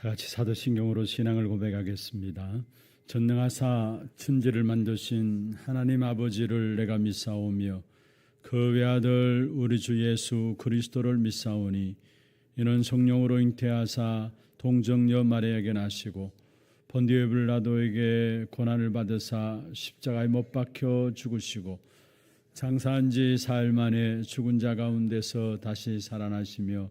다 같이 사도신경으로 신앙을 고백하겠습니다. 전능하사 천지를 만드신 하나님 아버지를 내가 믿사오며 그 외아들 우리 주 예수 그리스도를 믿사오니 이는 성령으로 잉태하사 동정녀 마리아에게 나시고 본디오 빌라도에게 고난을 받으사 십자가에 못 박혀 죽으시고 장사한 지 사흘 만에 죽은 자 가운데서 다시 살아나시며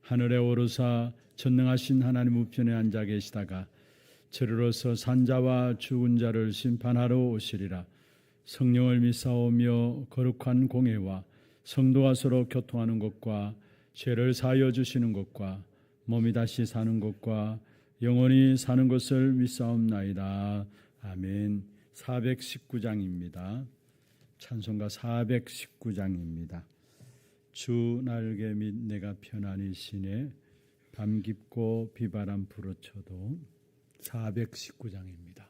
하늘에 오르사 전능하신 하나님 우편에 앉아 계시다가 저리로서 산자와 죽은 자를 심판하러 오시리라. 성령을 믿사오며 거룩한 공회와 성도와 서로 교통하는 것과 죄를 사하여 주시는 것과 몸이 다시 사는 것과 영원히 사는 것을 믿사옵나이다. 아멘. 419장입니다. 찬송가 419장입니다. 주 날개 및 내가 편안히 쉬네 밤 깊고 비바람 불어쳐도 419장입니다.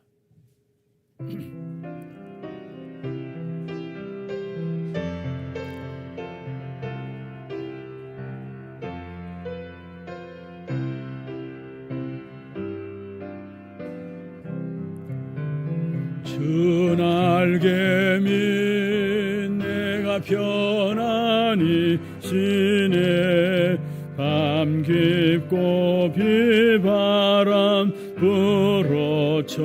주 날개 및 내가 편안히 쉬네 밤 깊고 비바람 불어쳐도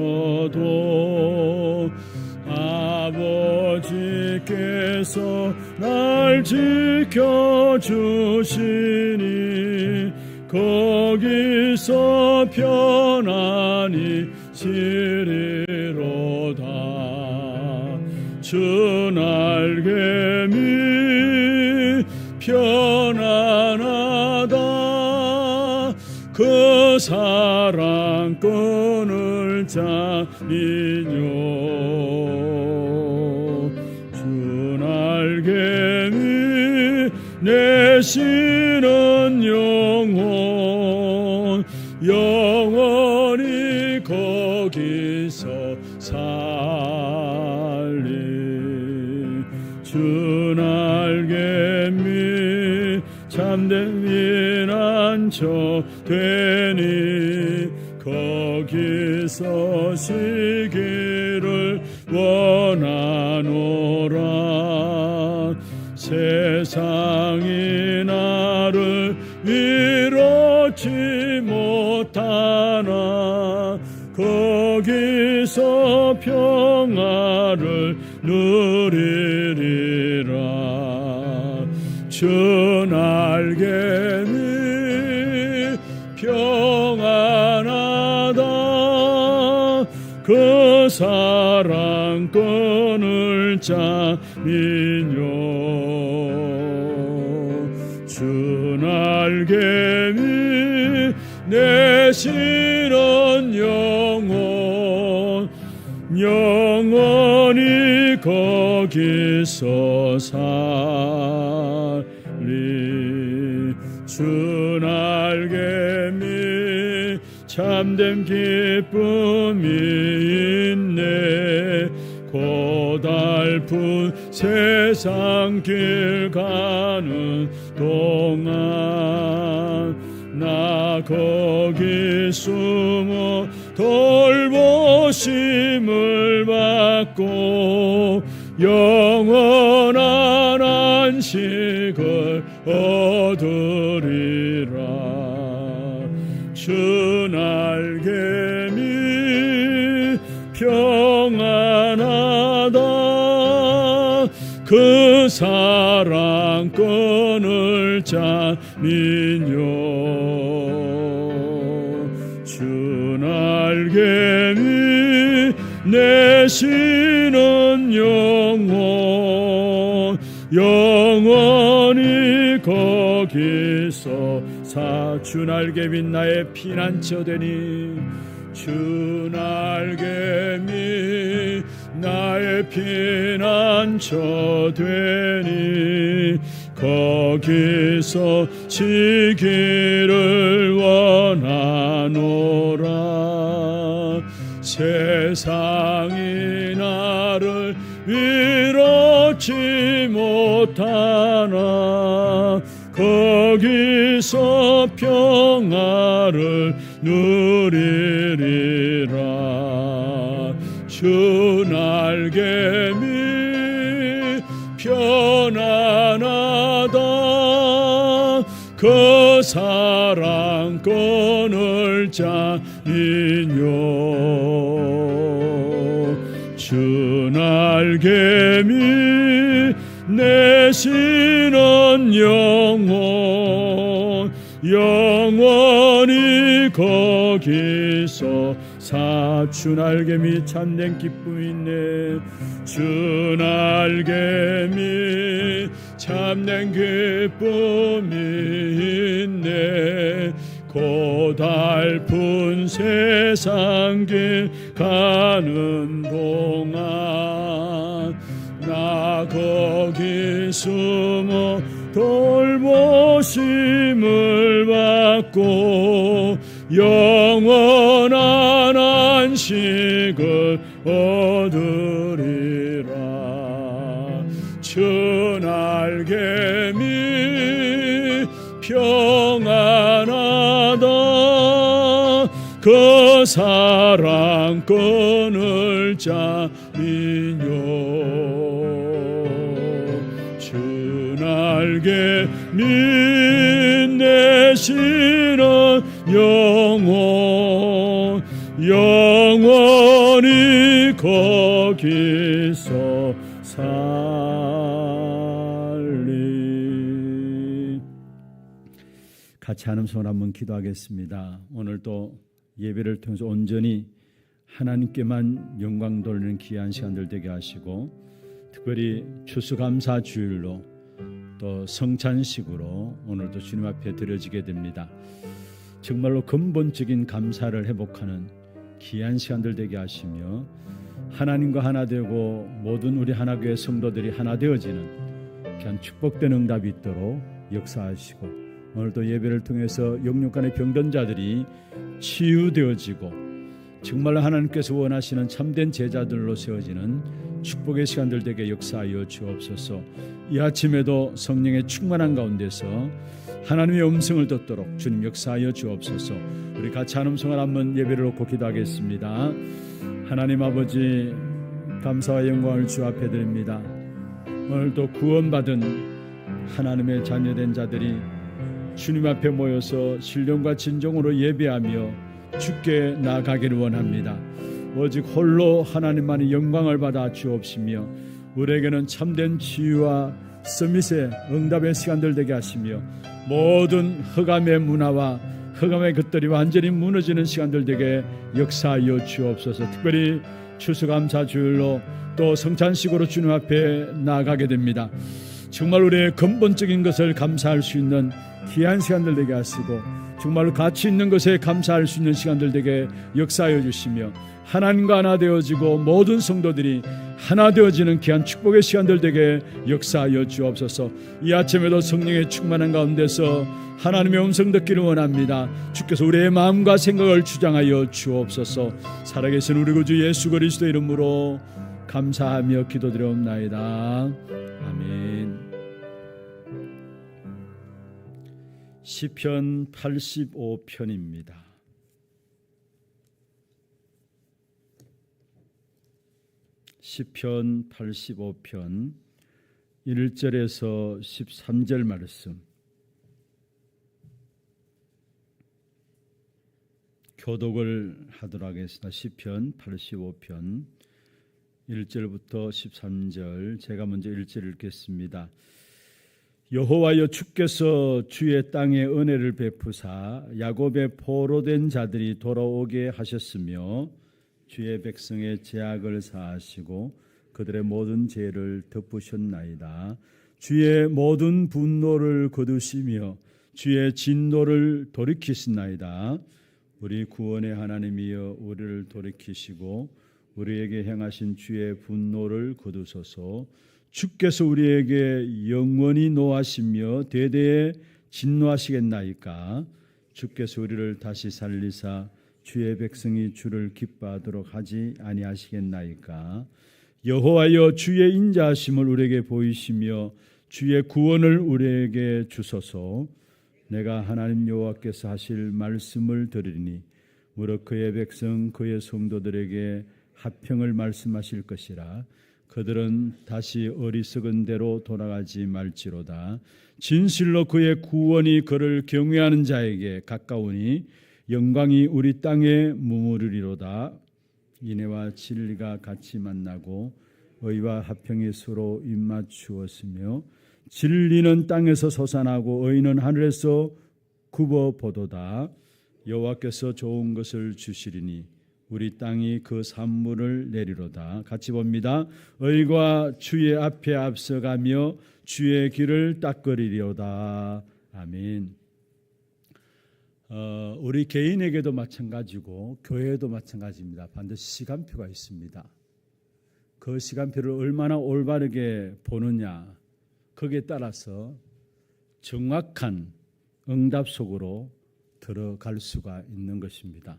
아버지께서 날 지켜주시니 거기서 편안히 쉬리로다. 주 날개 밑 편안하다. 그 사랑꾼을 짜니뇨. 주 날개 밑 내쉬는 영혼 영원히 거기서 살리. 주 날개 밑 참된 위난처 되니 거기서 쉬기를 원하노라. 세상이 나를 이롭지 못하나 거기서 평화를 누리리라. 주 날개 밑 평안하다. 그 사랑꾼을 짜니뇨. 주 날개 밑 내쉬는 영혼 영원히 거기서 살리. 주 날개 밑 참된 기쁨이 있네. 고달픈 세상 길 가는 동안 나 거기 숨어 돌보심을 받고 영원한 안식을 얻으리라. 주 날개 밑 평안하다. 그 사랑꾼을 짜니뇨. 주 날개 밑 내쉬는 영혼 영원히 거기서 주 날개 밑 나의 피난처 되니. 주 날개 밑 나의 피난처 되니 거기서 지기를 원하노라. 세상이 나를 이롭지 못하나 거기서 평화를 누리리라. 주 날개미 편안하다. 그 사랑꾼을 짜니뇨. 주 날개미 내시는 영원히 거기서 주 날개미 참된 기쁨이 있네. 주 날개미 참된 기쁨이 있네. 고달픈 세상길 가는 동안 나 거기 숨어 돌보심을 받고 영원한 안식을 얻으리라. 주 날개미 평안하다. 그 사랑꾼을 짜니뇨. 주 날개미 내시는 영원히 거기서 살리. 같이 하는 손 한번 기도하겠습니다. 오늘 또 예배를 통해서 온전히 하나님께만 영광 돌리는 귀한 시간들 되게 하시고, 특별히 추수감사 주일로 또 성찬식으로 오늘도 주님 앞에 드려지게 됩니다. 정말로 근본적인 감사를 회복하는 귀한 시간들 되게 하시며, 하나님과 하나 되고 모든 우리 하나교회 성도들이 하나 되어지는 귀한 축복된 응답이 있도록 역사하시고, 오늘도 예배를 통해서 영육간의 병든 자들이 치유되어지고 정말로 하나님께서 원하시는 참된 제자들로 세워지는 축복의 시간들 되게 역사하여 주옵소서. 이 아침에도 성령의 충만한 가운데서 하나님의 음성을 듣도록 주님 역사하여 주옵소서. 우리 같이 한 음성을 한번 예배를 놓고 기도하겠습니다. 하나님 아버지, 감사와 영광을 주 앞에 드립니다. 오늘도 구원받은 하나님의 자녀된 자들이 주님 앞에 모여서 신령과 진정으로 예배하며 주께 나아가기를 원합니다. 오직 홀로 하나님만이 영광을 받아 주옵시며 우리에게는 참된 치유와 서밋의 응답의 시간들 되게 하시며 모든 흑암의 문화와 흑암의 것들이 완전히 무너지는 시간들 되게 역사하여 주옵소서. 특별히 추수감사 주일로 또 성찬식으로 주님 앞에 나아가게 됩니다. 정말 우리의 근본적인 것을 감사할 수 있는 귀한 시간들 되게 하시고, 정말로 가치 있는 것에 감사할 수 있는 시간들 되게 역사하여 주시며, 하나님과 하나 되어지고 모든 성도들이 하나 되어지는 귀한 축복의 시간들 되게 역사하여 주옵소서. 이 아침에도 성령의 충만한 가운데서 하나님의 음성 듣기를 원합니다. 주께서 우리의 마음과 생각을 주장하여 주옵소서. 살아계신 우리 구주 예수 그리스도 이름으로 감사하며 기도드려옵나이다. 아멘. 시편 85편입니다. 시편 85편 1절에서 13절 말씀, 교독을 하도록 하겠습니다. 시편 85편 1절부터 13절, 제가 먼저 1절 읽겠습니다. 여호와여, 주께서 주의 땅에 은혜를 베푸사 야곱의 포로된 자들이 돌아오게 하셨으며 주의 백성의 죄악을 사하시고 그들의 모든 죄를 덮으셨나이다. 주의 모든 분노를 거두시며 주의 진노를 돌이키시나이다. 우리 구원의 하나님이여, 우리를 돌이키시고 우리에게 행하신 주의 분노를 거두소서. 주께서 우리에게 영원히 노하시며 대대에 진노하시겠나이까. 주께서 우리를 다시 살리사 주의 백성이 주를 기뻐하도록 하지 아니하시겠나이까. 여호와여, 주의 인자하심을 우리에게 보이시며 주의 구원을 우리에게 주소서. 내가 하나님 여호와께서 하실 말씀을 들으리니 무릇 그의 백성 그의 성도들에게 화평을 말씀하실 것이라. 그들은 다시 어리석은 대로 돌아가지 말지로다. 진실로 그의 구원이 그를 경외하는 자에게 가까우니 영광이 우리 땅에 머무르리로다. 인애와 진리가 같이 만나고 의와 화평이 서로 입맞추었으며 진리는 땅에서 솟아나고 의는 하늘에서 굽어보도다. 여호와께서 좋은 것을 주시리니 우리 땅이 그 산물을 내리로다. 같이 봅니다. 의가 주의 앞에 앞서가며 주의 길을 닦으리로다. 아멘. 우리 개인에게도 마찬가지고 교회에도 마찬가지입니다. 반드시 시간표가 있습니다. 그 시간표를 얼마나 올바르게 보느냐, 거기에 따라서 정확한 응답 속으로 들어갈 수가 있는 것입니다.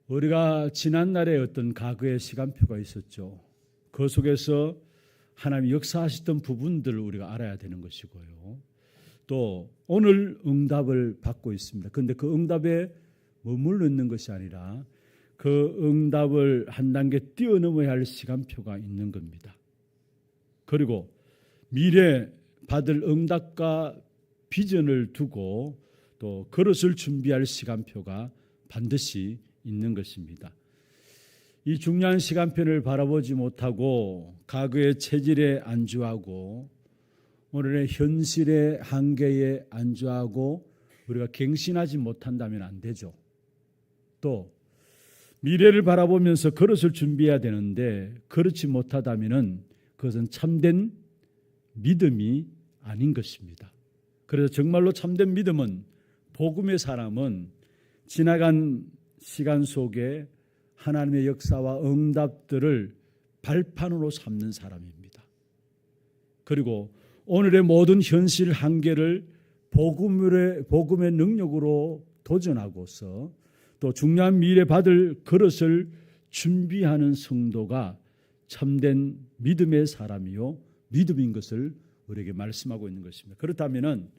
우리가 지난날에 어떤 과거의 시간표가 있었죠. 그 속에서 하나님이 역사하셨던 부분들을 우리가 알아야 되는 것이고요. 또 오늘 응답을 받고 있습니다. 그런데 그 응답에 머물러 있는 것이 아니라 그 응답을 한 단계 뛰어넘어야 할 시간표가 있는 겁니다. 그리고 미래 받을 응답과 비전을 두고 또 그릇을 준비할 시간표가 반드시 있는 것입니다. 이 중요한 시간표를 바라보지 못하고 과거의 체질에 안주하고 오늘의 현실의 한계에 안주하고 우리가 갱신하지 못한다면 안 되죠. 또 미래를 바라보면서 그릇을 준비해야 되는데 그렇지 못하다면 그것은 참된 믿음이 아닌 것입니다. 그래서 정말로 참된 믿음은 복음의 사람은 지나간 시간 속에 하나님의 역사와 응답들을 발판으로 삼는 사람입니다. 그리고 오늘의 모든 현실 한계를 복음의 능력으로 도전하고서 또 중요한 미래 받을 그릇을 준비하는 성도가 참된 믿음의 사람이요 믿음인 것을 우리에게 말씀하고 있는 것입니다. 그렇다면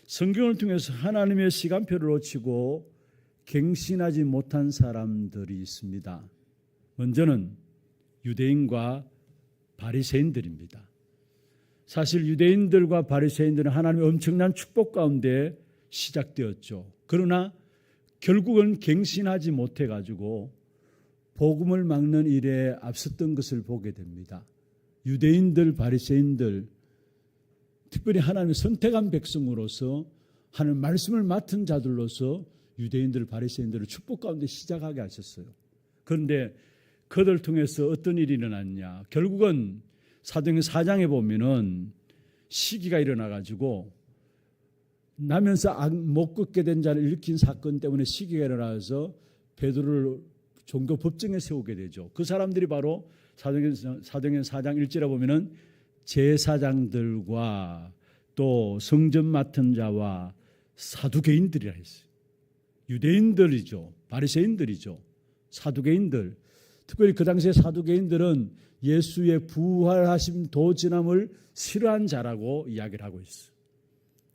성경을 통해서 하나님의 시간표를 놓치고 갱신하지 못한 사람들이 있습니다. 먼저는 유대인과 바리새인들입니다. 사실 유대인들과 바리새인들은 하나님의 엄청난 축복 가운데 시작되었죠. 그러나 결국은 갱신하지 못해가지고 복음을 막는 일에 앞섰던 것을 보게 됩니다. 유대인들, 바리새인들, 특별히 하나님의 선택한 백성으로서 하나님 말씀을 맡은 자들로서 유대인들, 바리새인들을 축복 가운데 시작하게 하셨어요. 그런데 그들 통해서 어떤 일이 일어났냐? 결국은 사도행전 4장에 보면은 시기가 일어나가지고 나면서 못 걷게 된 자를 일으킨 사건 때문에 시기가 일어나서 베드로를 종교 법정에 세우게 되죠. 그 사람들이 바로 사도행전 4장 1절에 보면은 제사장들과 또 성전 맡은 자와 사두개인들이라 했어요. 유대인들이죠. 바리새인들이죠. 사두개인들. 특별히 그 당시에 사두개인들은 예수의 부활하심 도전함을 싫어한 자라고 이야기를 하고 있어요.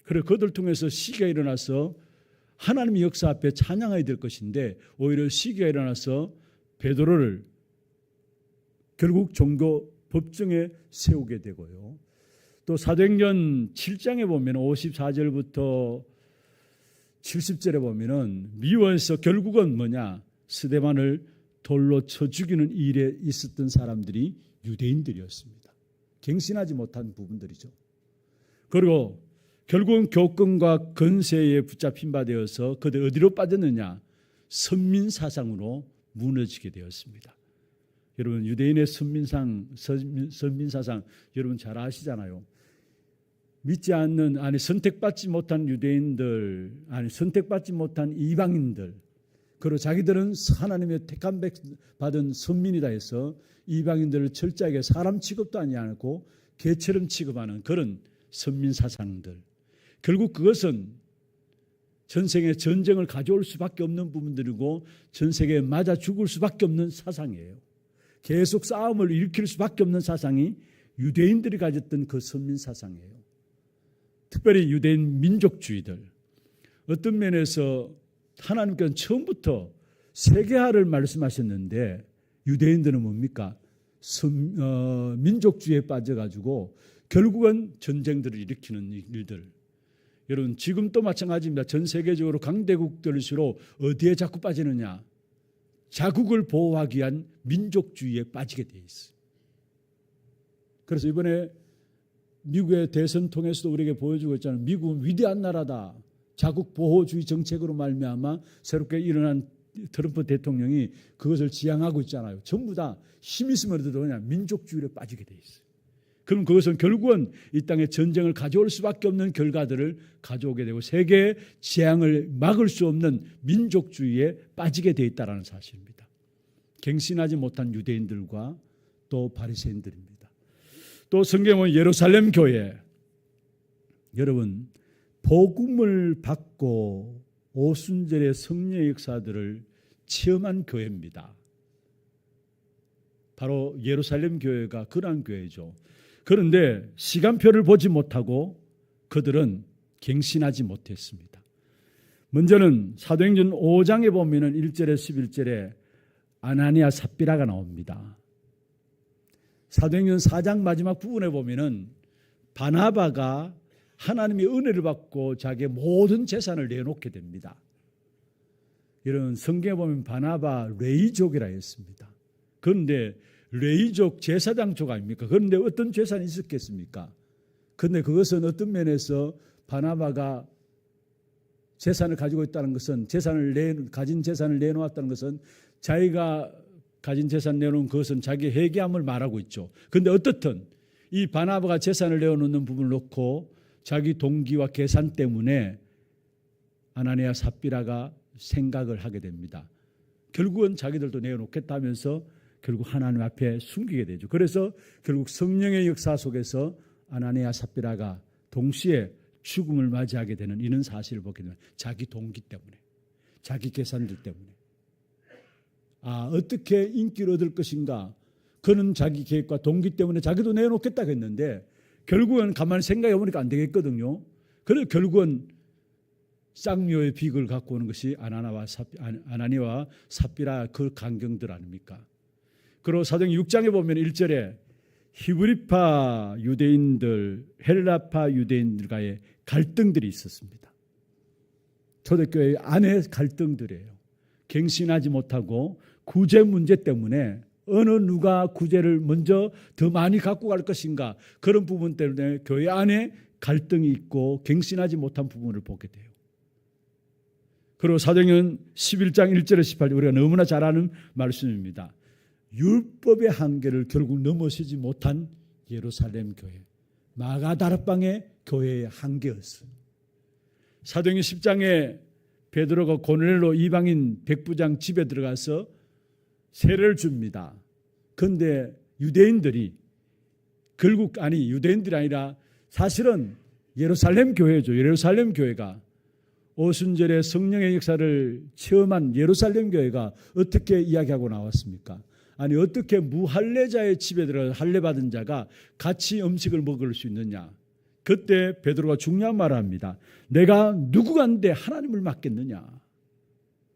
그래서 그들 통해서 시기가 일어나서 하나님의 역사 앞에 찬양해야 될 것인데 오히려 시기가 일어나서 베드로를 결국 종교 법정에 세우게 되고요. 또 사도행전 7장에 보면 54절부터 70절에 보면은 미워해서 결국은 뭐냐? 스데반을 돌로 쳐 죽이는 일에 있었던 사람들이 유대인들이었습니다. 갱신하지 못한 부분들이죠. 그리고 결국은 교권과 건세에 붙잡힌 바 되어서 그들 어디로 빠졌느냐? 선민 사상으로 무너지게 되었습니다. 여러분 유대인의 선민 사상 여러분 잘 아시잖아요. 믿지 않는 선택받지 못한 유대인들 선택받지 못한 이방인들 그리고 자기들은 하나님의 택함 받은 선민이다 해서 이방인들을 철저하게 사람 취급도 아니하고 개처럼 취급하는 그런 선민 사상들 결국 그것은 전생에 전쟁을 가져올 수밖에 없는 부분들이고 전세계에 맞아 죽을 수밖에 없는 사상이에요. 계속 싸움을 일으킬 수밖에 없는 사상이 유대인들이 가졌던 그 선민 사상이에요. 특별히 유대인 민족주의들 어떤 면에서 하나님께서는 처음부터 세계화를 말씀하셨는데 유대인들은 뭡니까? 민족주의에 빠져가지고 결국은 전쟁들을 일으키는 일들. 여러분 지금도 마찬가지입니다. 전 세계적으로 강대국들일수록 어디에 자꾸 빠지느냐? 자국을 보호하기 위한 민족주의에 빠지게 돼 있어요. 그래서 이번에 미국의 대선 통해서도 우리에게 보여주고 있잖아요. 미국은 위대한 나라다. 자국 보호주의 정책으로 말미암아 새롭게 일어난 트럼프 대통령이 그것을 지향하고 있잖아요. 전부 다 힘 있으면 어디도 그냥 민족주의로 빠지게 돼 있어요. 그럼 그것은 결국은 이 땅에 전쟁을 가져올 수밖에 없는 결과들을 가져오게 되고 세계의 재앙을 막을 수 없는 민족주의에 빠지게 돼 있다는 사실입니다. 갱신하지 못한 유대인들과 또 바리새인들입니다. 또 성경은 예루살렘 교회, 여러분 복음을 받고 오순절의 성령의 역사들을 체험한 교회입니다. 바로 예루살렘 교회가 그러한 교회죠. 그런데 시간표를 보지 못하고 그들은 갱신하지 못했습니다. 먼저는 사도행전 5장에 보면 1절에 11절에 아나니아 삽비라가 나옵니다. 사도행전 4장 마지막 부분에 보면 바나바가 하나님의 은혜를 받고 자기의 모든 재산을 내놓게 됩니다. 이런 성경에 보면 바나바 레이족이라 했습니다. 그런데 레이족 제사장족 아닙니까? 그런데 어떤 재산이 있었겠습니까? 그런데 그것은 어떤 면에서 바나바가 재산을 가지고 있다는 것은 가진 재산을 내놓았다는 것은 자기가 가진 재산 내놓은 그것은 자기의 회개함을 말하고 있죠. 그런데 어떻든 이 바나바가 재산을 내어놓는 부분을 놓고 자기 동기와 계산 때문에 아나니아 삽비라가 생각을 하게 됩니다. 결국은 자기들도 내어놓겠다면서 결국 하나님 앞에 숨기게 되죠. 그래서 결국 성령의 역사 속에서 아나니아 삽비라가 동시에 죽음을 맞이하게 되는 이런 사실을 보게 되면 자기 동기 때문에, 자기 계산들 때문에 어떻게 인기를 얻을 것인가, 그는 자기 계획과 동기 때문에 자기도 내놓겠다고 했는데 결국은 가만히 생각해 보니까 안 되겠거든요. 그래서 결국은 쌍묘의 빅을 갖고 오는 것이 아나니와 삽비라 그 강경들 아닙니까? 그리고 사도행전 6장에 보면 1절에 히브리파 유대인들, 헬라파 유대인들과의 갈등들이 있었습니다. 초대교회 안에 갈등들이에요. 갱신하지 못하고 구제 문제 때문에 어느 누가 구제를 먼저 더 많이 갖고 갈 것인가, 그런 부분 때문에 교회 안에 갈등이 있고 갱신하지 못한 부분을 보게 돼요. 그리고 사도행전 11장 1절에 18절 우리가 너무나 잘 아는 말씀입니다. 율법의 한계를 결국 넘어서지 못한 예루살렘 교회, 마가다락방의 교회의 한계였어요. 사도행전 10장에 베드로가 고넬로 이방인 백부장 집에 들어가서 세례를 줍니다. 그런데 유대인들이 유대인들이 아니라 사실은 예루살렘 교회죠. 예루살렘 교회가 오순절의 성령의 역사를 체험한 예루살렘 교회가 어떻게 이야기하고 나왔습니까? 아니 어떻게 무할례자의 집에 들어가 할례 받은 자가 같이 음식을 먹을 수 있느냐? 그때 베드로가 중요한 말을 합니다. 내가 누구간데 하나님을 맡겠느냐?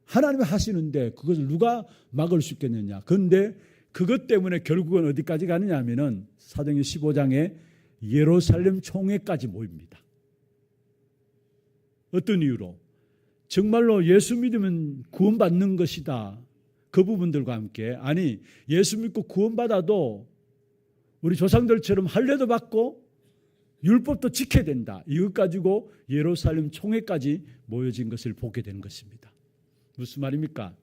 하나님이 하시는데 그것을 누가 막을 수 있겠느냐? 그런데 그것 때문에 결국은 어디까지 가느냐 하면은 사도행전 15장에 예루살렘 총회까지 모입니다. 어떤 이유로? 정말로 예수 믿으면 구원받는 것이다. 그 부분들과 함께 예수 믿고 구원받아도 우리 조상들처럼 할례도 받고 율법도 지켜야 된다. 이것 가지고 예루살렘 총회까지 모여진 것을 보게 되는 것입니다. 무슨 말입니까?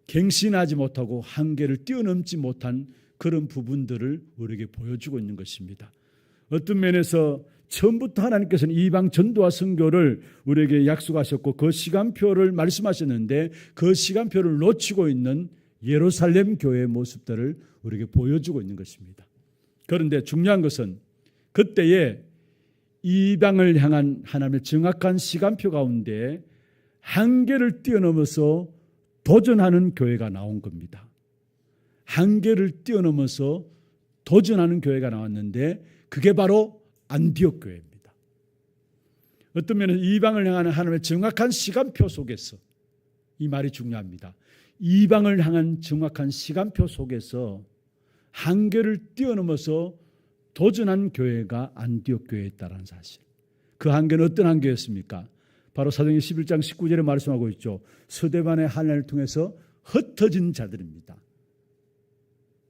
갱신하지 못하고 한계를 뛰어넘지 못한 그런 부분들을 우리에게 보여주고 있는 것입니다. 어떤 면에서 처음부터 하나님께서는 이방 전도와 선교를 우리에게 약속하셨고 그 시간표를 말씀하셨는데 그 시간표를 놓치고 있는 예루살렘 교회의 모습들을 우리에게 보여주고 있는 것입니다. 그런데 중요한 것은 그때에 이방을 향한 하나님의 정확한 시간표 가운데 한계를 뛰어넘어서 도전하는 교회가 나온 겁니다. 한계를 뛰어넘어서 도전하는 교회가 나왔는데 그게 바로 안디옥 교회입니다. 어떤 면에서 이방을 향하는 하나님의 정확한 시간표 속에서 이 말이 중요합니다. 이방을 향한 정확한 시간표 속에서 한계를 뛰어넘어서 도전한 교회가 안디옥 교회였다는 사실. 그 한계는 어떤 한계였습니까? 바로 사도행전 11장 19절에 말씀하고 있죠. 스데반의 환난을 통해서 흩어진 자들입니다.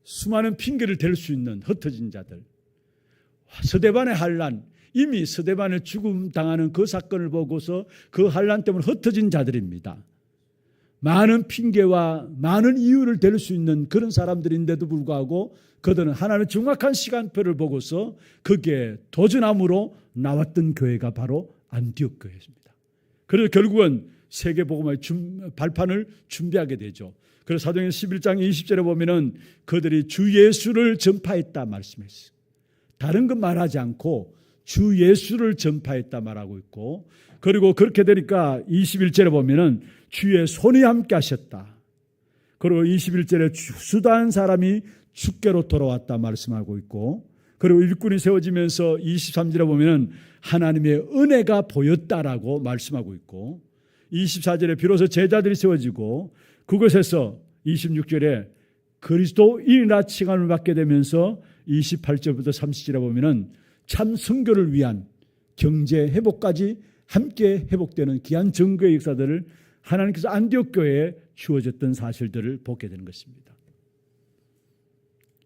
수많은 핑계를 댈 수 있는 흩어진 자들. 스데반의 환난, 이미 스데반을 죽음 당하는 그 사건을 보고서 그 환난 때문에 흩어진 자들입니다. 많은 핑계와 많은 이유를 댈 수 있는 그런 사람들인데도 불구하고 그들은 하나님의 정확한 시간표를 보고서 거기에 도전함으로 나왔던 교회가 바로 안디옥 교회입니다. 그래서 결국은 세계복음화의 발판을 준비하게 되죠. 그래서 사도행전 11장 20절에 보면은 그들이 주 예수를 전파했다 말씀했어요. 다른 건 말하지 않고 주 예수를 전파했다 말하고 있고, 그리고 그렇게 되니까 21절에 보면은 주의 손이 함께 하셨다. 그리고 21절에 수다한 사람이 주께로 돌아왔다 말씀하고 있고, 그리고 일꾼이 세워지면서 23절에 보면은 하나님의 은혜가 보였다라고 말씀하고 있고, 24절에 비로소 제자들이 세워지고, 그곳에서 26절에 그리스도인이라 칭함을 받게 되면서 28절부터 30절에 보면은 참 선교를 위한 경제 회복까지 함께 회복되는 귀한 증거의 역사들을 하나님께서 안디옥 교회에 주어졌던 사실들을 보게 되는 것입니다.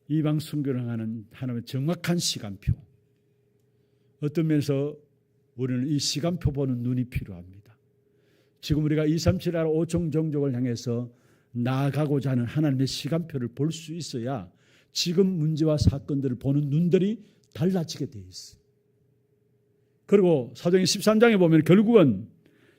이방 선교를 하는 하나님의 정확한 시간표. 어떤 면에서 우리는 이 시간표 보는 눈이 필요합니다. 지금 우리가 237 나라 5총 종족을 향해서 나아가고자 하는 하나님의 시간표를 볼 수 있어야 지금 문제와 사건들을 보는 눈들이 달라지게 되어 있어요. 그리고 사도행전 13장에 보면 결국은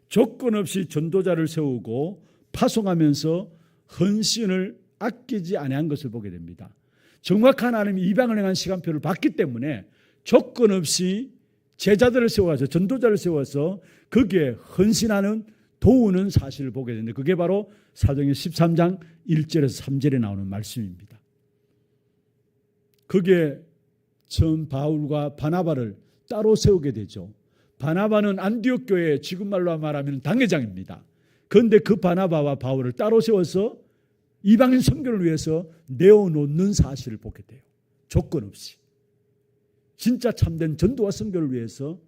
조건 없이 전도자를 세우고 파송하면서 헌신을 아끼지 아니한 것을 보게 됩니다. 정확한 하나님이 이방을 향한 시간표를 봤기 때문에 조건 없이 제자들을 세워서 전도자를 세워서 거기에 헌신하는 도우는 사실을 보게 되는데, 그게 바로 사도행전 13장 1절에서 3절에 나오는 말씀입니다. 거기에 처음 바울과 바나바를 따로 세우게 되죠. 바나바는 안디옥 교회 지금 말로 말하면 당회장입니다. 그런데 그 바나바와 바울을 따로 세워서 이방인 선교를 위해서 내어놓는 사실을 보게 돼요. 조건 없이. 진짜 참된 전도와 선교를 위해서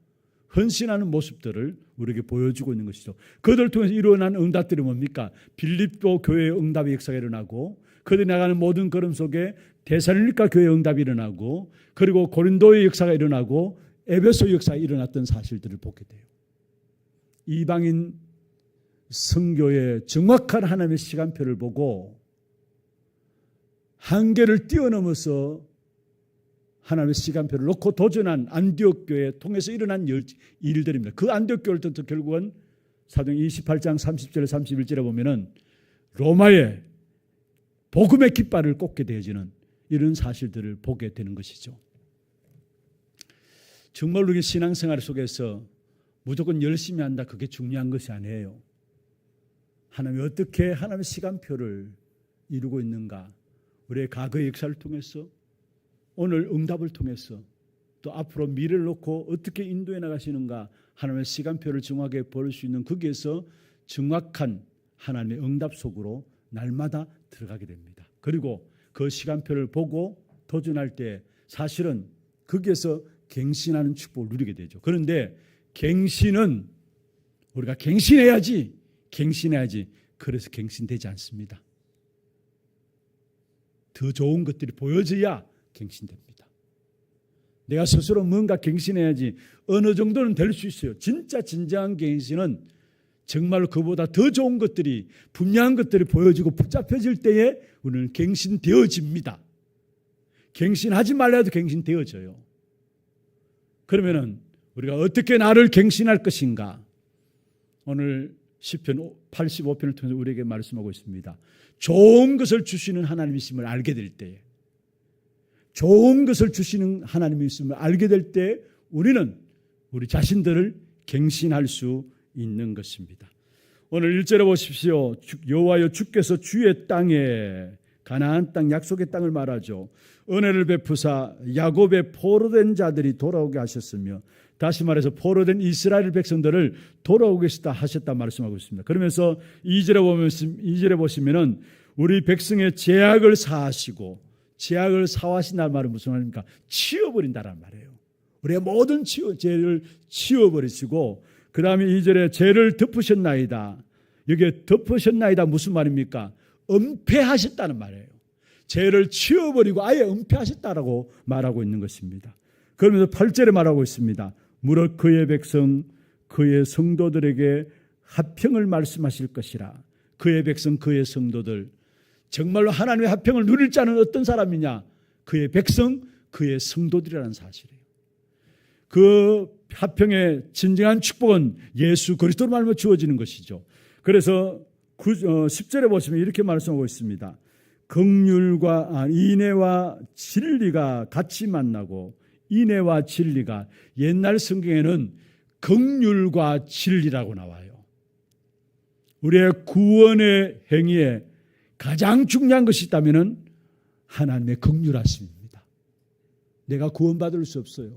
헌신하는 모습들을 우리에게 보여주고 있는 것이죠. 그들을 통해서 일어난 응답들이 뭡니까? 빌립보 교회의 응답의 역사가 일어나고, 그들이 나가는 모든 걸음 속에 데살로니가 교회의 응답이 일어나고, 그리고 고린도의 역사가 일어나고 에베소 역사가 일어났던 사실들을 보게 돼요. 이방인 선교의 정확한 하나님의 시간표를 보고 한계를 뛰어넘어서 하나님의 시간표를 놓고 도전한 안디옥 교회 통해서 일어난 일들입니다. 그 안디옥 교회를 통해서 결국은 사도행전 28장 30절 31절에 보면은 로마의 복음의 깃발을 꽂게 되어지는 이런 사실들을 보게 되는 것이죠. 정말로 우리 신앙생활 속에서 무조건 열심히 한다, 그게 중요한 것이 아니에요. 하나님이 어떻게 하나님의 시간표를 이루고 있는가, 우리의 과거의 역사를 통해서, 오늘 응답을 통해서, 또 앞으로 미래를 놓고 어떻게 인도해 나가시는가, 하나님의 시간표를 정확하게 볼 수 있는 거기에서 정확한 하나님의 응답 속으로 날마다 들어가게 됩니다. 그리고 그 시간표를 보고 도전할 때 사실은 거기에서 갱신하는 축복을 누리게 되죠. 그런데 갱신은 우리가 갱신해야지 그래서 갱신되지 않습니다. 더 좋은 것들이 보여져야 갱신됩니다. 내가 스스로 뭔가 갱신해야지 어느 정도는 될 수 있어요. 진짜 진정한 갱신은 정말로 그보다 더 좋은 것들이, 분명한 것들이 보여지고 붙잡혀질 때에 우리는 갱신되어집니다. 갱신하지 말라 해도 갱신되어져요. 그러면은 우리가 어떻게 나를 갱신할 것인가? 오늘 시편 85편을 통해서 우리에게 말씀하고 있습니다. 좋은 것을 주시는 하나님이심을 알게 될 때에, 좋은 것을 주시는 하나님이심을 알게 될 때 우리는 우리 자신들을 갱신할 수 있는 것입니다. 오늘 1절에 보십시오. 여호와여 주께서 주의 땅에, 가나안 땅, 약속의 땅을 말하죠. 은혜를 베푸사 야곱의 포로된 자들이 돌아오게 하셨으며 다시 말해서 포로된 이스라엘 백성들을 돌아오게 하셨다 말씀하고 있습니다. 그러면서 2절에 보시면은 우리 백성의 죄악을 사하시고, 죄악을 사하신다는 말은 무슨 말입니까? 치워버린다는 말이에요. 우리의 모든 죄를 치워버리시고, 그 다음에 2절에 죄를 덮으셨나이다. 여기에 덮으셨나이다 무슨 말입니까? 은폐하셨다는 말이에요. 죄를 치워버리고 아예 은폐하셨다라고 말하고 있는 것입니다. 그러면서 8절에 말하고 있습니다. 무릇 그의 백성, 그의 성도들에게 화평을 말씀하실 것이라. 그의 백성, 그의 성도들, 정말로 하나님의 화평을 누릴 자는 어떤 사람이냐? 그의 백성, 그의 성도들이라는 사실이에요. 그 화평의 진정한 축복은 예수 그리스도로 말미암아 주어지는 것이죠. 그래서 10절에 보시면 이렇게 말씀하고 있습니다. 긍휼과 인애와 진리가 같이 만나고, 인애와 진리가, 옛날 성경에는 긍휼과 진리라고 나와요. 우리의 구원의 행위에 가장 중요한 것이 있다면 하나님의 긍휼하심입니다. 내가 구원받을 수 없어요.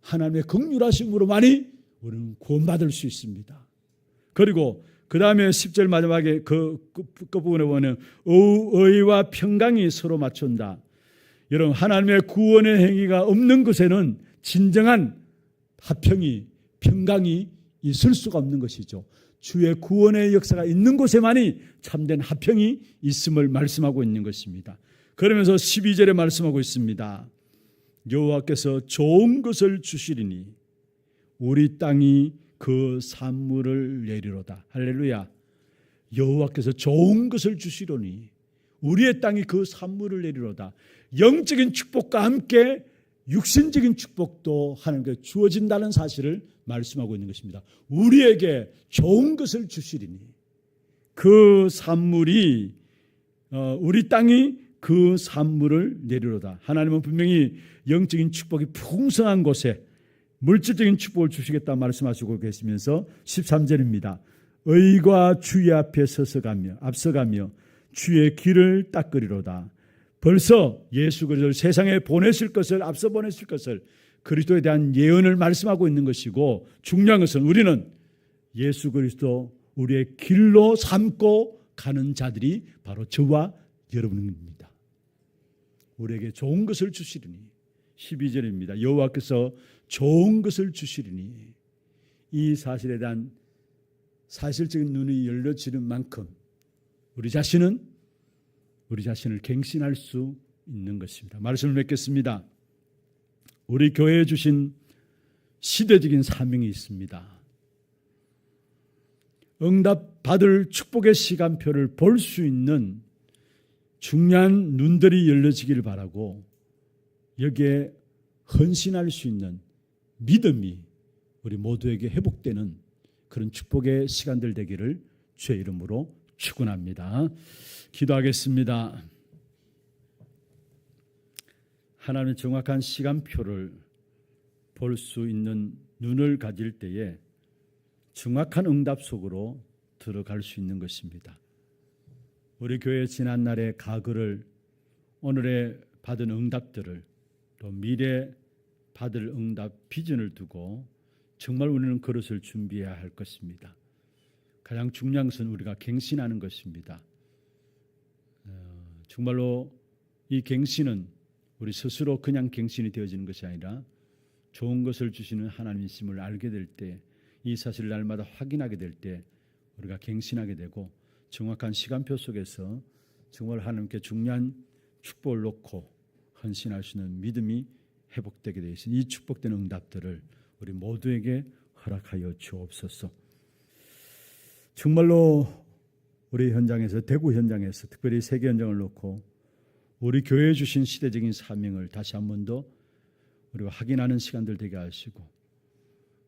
하나님의 긍휼하심으로만이 우리는 구원받을 수 있습니다. 그리고 그 다음에 10절 마지막에 그 끝부분에 보면 의와 평강이 서로 맞춘다. 여러분, 하나님의 구원의 행위가 없는 것에는 진정한 화평이, 평강이 있을 수가 없는 것이죠. 주의 구원의 역사가 있는 곳에만이 참된 화평이 있음을 말씀하고 있는 것입니다. 그러면서 12절에 말씀하고 있습니다. 여호와께서 좋은 것을 주시리니 우리 땅이 그 산물을 내리로다. 할렐루야. 여호와께서 좋은 것을 주시려니 우리의 땅이 그 산물을 내리로다. 영적인 축복과 함께 육신적인 축복도 하나님께 주어진다는 사실을 말씀하고 있는 것입니다. 우리에게 좋은 것을 주시리니 그 산물이, 우리 땅이 그 산물을 내리로다. 하나님은 분명히 영적인 축복이 풍성한 곳에 물질적인 축복을 주시겠다 말씀하시고 계시면서 13절입니다. 의가 주의 앞에 앞서가며 주의 길을 닦으리로다. 벌써 예수 그리스도를 세상에 보내실 것을, 앞서 보내실 것을, 그리스도에 대한 예언을 말씀하고 있는 것이고, 중요한 것은 우리는 예수 그리스도 우리의 길로 삼고 가는 자들이 바로 저와 여러분입니다. 우리에게 좋은 것을 주시리니, 12절입니다. 여호와께서 좋은 것을 주시리니, 이 사실에 대한 사실적인 눈이 열려지는 만큼 우리 자신을 갱신할 수 있는 것입니다. 말씀을 맺겠습니다. 우리 교회에 주신 시대적인 사명이 있습니다. 응답 받을 축복의 시간표를 볼 수 있는 중요한 눈들이 열려지기를 바라고, 여기에 헌신할 수 있는 믿음이 우리 모두에게 회복되는 그런 축복의 시간들 되기를 주의 이름으로 축원합니다. 기도하겠습니다. 하나님의 정확한 시간표를 볼 수 있는 눈을 가질 때에 정확한 응답 속으로 들어갈 수 있는 것입니다. 우리 교회 지난날의 가글을, 오늘의 받은 응답들을, 또 미래 받을 응답 비전을 두고 정말 우리는 그릇을 준비해야 할 것입니다. 가장 중요한 것은 우리가 갱신하는 것입니다. 정말로 이 갱신은 우리 스스로 그냥 갱신이 되어지는 것이 아니라 좋은 것을 주시는 하나님이심을 알게 될 때, 이 사실을 날마다 확인하게 될 때 우리가 갱신하게 되고, 정확한 시간표 속에서 정말 하나님께 중요한 축복을 놓고 헌신할 수 있는 믿음이 회복되게 되어 있으니, 이 축복된 응답들을 우리 모두에게 허락하여 주옵소서. 정말로 우리 현장에서, 대구 현장에서, 특별히 세계 현장을 놓고 우리 교회에 주신 시대적인 사명을 다시 한 번 더 우리가 확인하는 시간들 되게 하시고,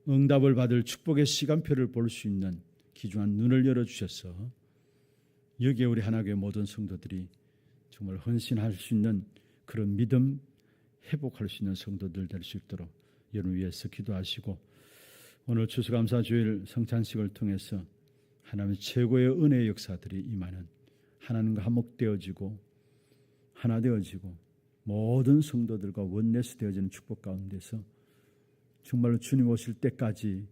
응답을 받을 축복의 시간표를 볼 수 있는 귀중한 눈을 열어주셔서 여기에 우리 하나교회 모든 성도들이 정말 헌신할 수 있는 그런 믿음, 회복할 수 있는 성도들 될 수 있도록 여러분 위해서 기도하시고, 오늘 추수감사주일 성찬식을 통해서 하나님의 최고의 은혜의 역사들이 임하는, 하나님과 한목되어지고 하나 되어지고 모든 성도들과 원내스 되어지는 축복 가운데서 정말로 주님 오실 때까지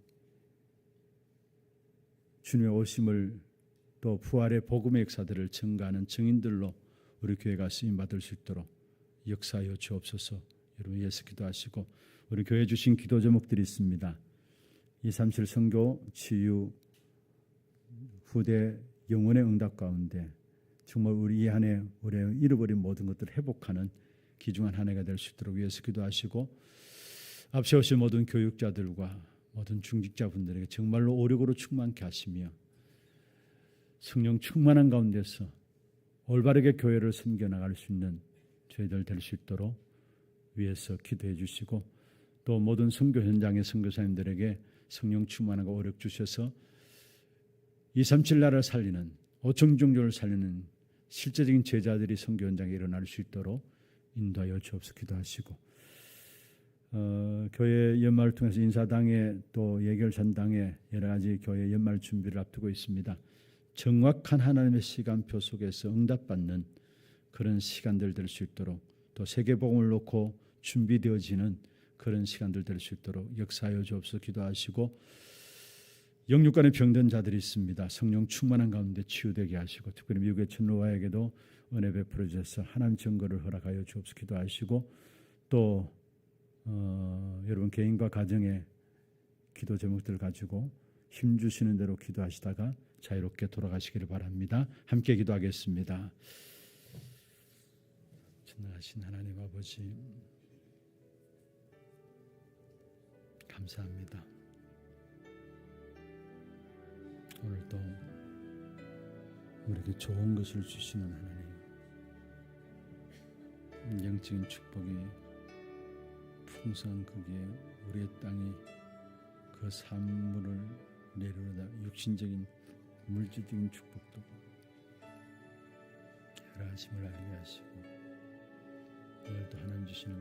주님의 오심을 또 부활의 복음의 역사들을 증가하는 증인들로 우리 교회가 쓰임받을 수 있도록 역사하여 주옵소서. 여러분 위해서 기도하시고, 우리 교회 주신 기도 제목들이 있습니다. 237 선교 치유 후대 영혼의 응답 가운데 정말 우리 이 한 해 우리의 잃어버린 모든 것들을 회복하는 귀중한 한 해가 될 수 있도록 위해서 기도하시고, 앞서 오신 모든 교육자들과 모든 중직자분들에게 정말로 오력으로 충만케 하시며 성령 충만한 가운데서 올바르게 교회를 섬겨나갈 수 있는 저희들 될 수 있도록 위해서 기도해 주시고, 또 모든 선교 현장의 선교사님들에게 성령 충만한 오력 주셔서 237 나라를 살리는, 오청 종교를 살리는 실제적인 제자들이 선교 현장에 일어날 수 있도록 인도하여 주옵소서. 기도하시고, 교회 연말을 통해서 인사당에 또 예결 전당에 여러 가지 교회 연말 준비를 앞두고 있습니다. 정확한 하나님의 시간표 속에서 응답받는 그런 시간들 될 수 있도록, 또 세계복음을 놓고 준비되어지는 그런 시간들 될 수 있도록 역사하여 주옵소서. 기도하시고, 영육간의 병든 자들이 있습니다. 성령 충만한 가운데 치유되게 하시고, 특별히 미국의 천로와에게도 은혜 베풀어 주셔서 하나님 증거를 허락하여 주옵소서. 기도하시고, 또 여러분 개인과 가정의 기도 제목들 가지고 힘주시는 대로 기도하시다가 자유롭게 돌아가시기를 바랍니다. 함께 기도하겠습니다. 전능하신 하나님 아버지, 감사합니다. 오늘도 우리에게 좋은 것을 주시는 하나님, 영적인 축복이 풍성한 거기에 우리의 땅이 그 산물을 내려오다 육신적인 물질적인 축복도 여러 하심을 알게 하시고, 오늘도 하나님 주시는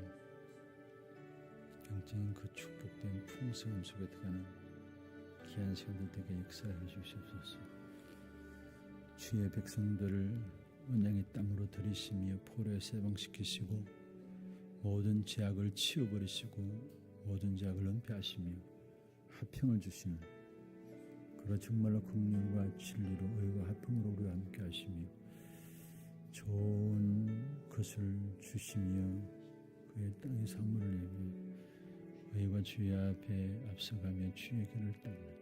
영적인 그 축복된 풍성함 속에 들어가는 귀한 시간들 되게 역사해 주시옵소서. 주의 백성들을 언약의 땅으로 들이시며 포로에 해방시키시고 모든 죄악을 치워버리시고 모든 죄악을 은폐하시며 화평을 주시는, 그러 정말로 긍휼과 진리로 의와 화평으로 우리와 함께 하시며 좋은 것을 주시며 그의 땅의 선물을 내며 의와 주의 앞에 앞서가며 주의 길을 따르는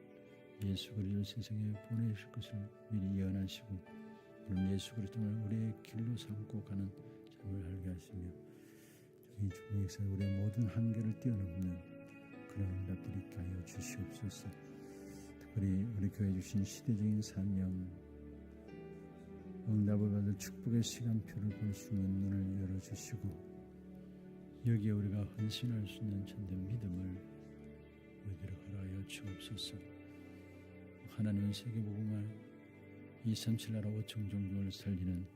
예수 그리스도를 세상에 보내실 것을 미리 예언하시고, 그런 예수 그리스도를 우리의 길로 삼고 가는 삶을 알게 하시며 이 주님께서 우리의 모든 한계를 뛰어넘는 그런 응답들이 있게 하여 주시옵소서. 특별히 우리 교회 주신 시대적인 사명, 응답을 받을 축복의 시간표를 볼 수 있는 눈을 열어주시고, 여기에 우리가 헌신할 수 있는 참된 믿음을 우리들에게 허락하여 주옵소서. 하나님은 세계복음을 237 나라 5천 종교를 살리는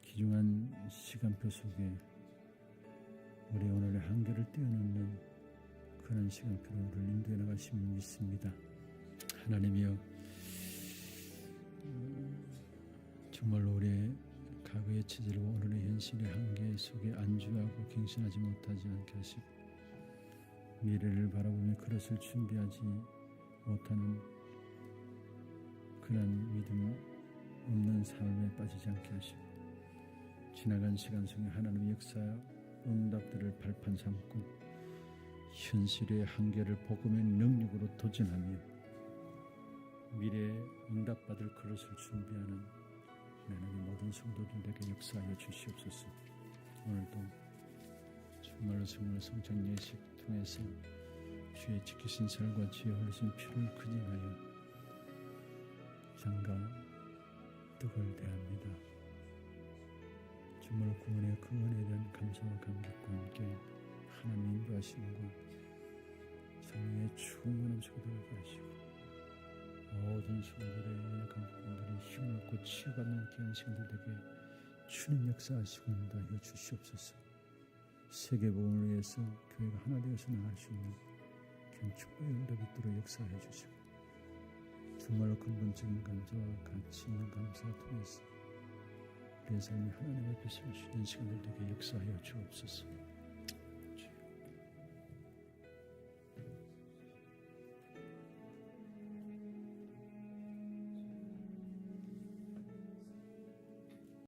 귀중한 시간표 속에 우리 오늘의 한계를 뛰어넘는 그런 시간표로 우리를 인도해 나가심을 믿습니다. 하나님이여, 정말로 우리의 과거의 체질과 오늘의 현실의 한계 속에 안주하고 갱신하지 못하지 않게 하시고, 미래를 바라보며 그릇을 준비하지 못하는 그런 믿음 없는 삶에 빠지지 않게 하시고, 지나간 시간 속에 하나님의 역사 응답들을 발판 삼고 현실의 한계를 복음의 능력으로 도전하며 미래에 응답받을 그릇을 준비하는 하나님의 모든 성도들에게 역사하여 주시옵소서. 오늘도 정말로 성찬 예식 통해서 주의 지키신 살과 주의 흘리신 피를 근징하여 장과 떡을 대합니다. 정말로 구원의 그 은혜에 대한 감사와 감격과 함께 하나님 인도하심과 성령의 충만함 속에 들어가게 하시고, 모든 성도들의 연약한 부분들이 힘을 얻고 치유받는 귀한 시간들 되게 주님 역사하시고 인도하여 주시옵소서. 세계복음을 위해서 교회가 하나 되어서 나갈 수 있는 귀한 축복의 응답이 있도록 역사해 주시고, 정말로 근본적인 감사와 가치 있는 감사를 통해서 우리의 삶이 하나님 앞에 설 수 있는 시간들 되게 역사하여 주옵소서.